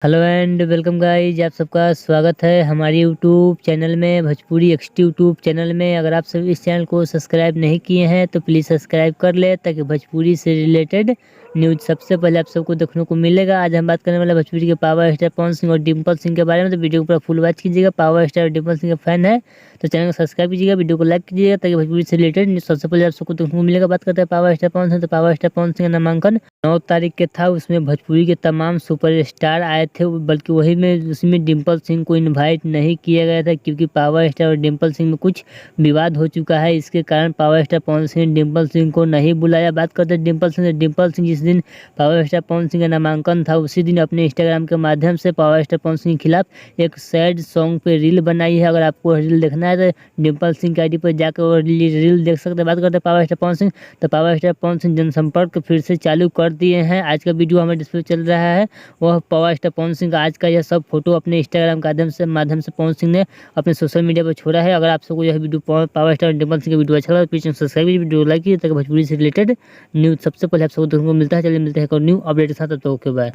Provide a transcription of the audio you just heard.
Hello and welcome guys, आप सबका स्वागत है हमारे यूट्यूब चैनल में, भोजपुरी एक्सटी यूट्यूब चैनल में। अगर आप सब इस चैनल को सब्सक्राइब नहीं किए हैं तो प्लीज़ सब्सक्राइब कर ले, ताकि भोजपुरी से रिलेटेड न्यूज़ सबसे पहले आप सबको देखने को मिलेगा। आज हम बात करने वाले भोजपुरी के पावर स्टार पवन सिंह और डिम्पल सिंह के बारे में। तो वीडियो को पूरा फुल वॉच कीजिएगा। पावर स्टार और डिम्पल सिंह का फैन है तो चैनल को सब्सक्राइब कीजिएगा, वीडियो को लाइक कीजिएगा, ताकि भोजपुरी से रिलेटेड न्यूज़ सबसे पहले आप सबको देखने को मिलेगा। बात करते हैं पावर स्टार पवन सिंह। तो पावर स्टार पवन सिंह का नामांकन 9 तारीख के था। उसमें भोजपुरी के तमाम सुपरस्टार आए थे, बल्कि वही में उसमें डिम्पल सिंह को इनवाइट नहीं किया गया था, क्योंकि पावर स्टार और डिम्पल सिंह में कुछ विवाद हो चुका है। इसके कारण पावर स्टार पवन सिंह ने डिम्पल सिंह को नहीं बुलाया। बात करते हैं डिम्पल सिंह। डिम्पल सिंह जिस दिन पावर स्टार पवन सिंह का नामांकन था, उसी दिन अपने इंस्टाग्राम के माध्यम से पावर स्टार पवन सिंह के खिलाफ एक सैड सॉन्ग पे रील बनाई है। अगर आपको रील देखना है तो डिम्पल सिंह की आईडी पर जाकर वो रील देख सकते हैं। बात करते हैं पावर स्टार पवन सिंह। तो पावर स्टार पवन सिंह जनसंपर्क फिर से चालू कर दिए हैं। आज का वीडियो हमें डिस्प्ले चल रहा है, वह पावर स्टार पवन सिंह का आज का यह सब फोटो अपने इंस्टाग्राम के माध्यम से पवन सिंह ने अपने सोशल मीडिया पर छोड़ा है। अगर आप सबको यह video power star Dimple Singh का वीडियो अच्छा लगा तो प्लीज सब्सक्राइब कीजिए, वीडियो लाइक कीजिए, ताकि भोजपुरी से रिलेटेड न्यूज़ सबसे पहले आप सबको देखने को मिलता है। चलिए मिलते हैं एक और न्यू अपडेट के साथ। तो ओके बाय।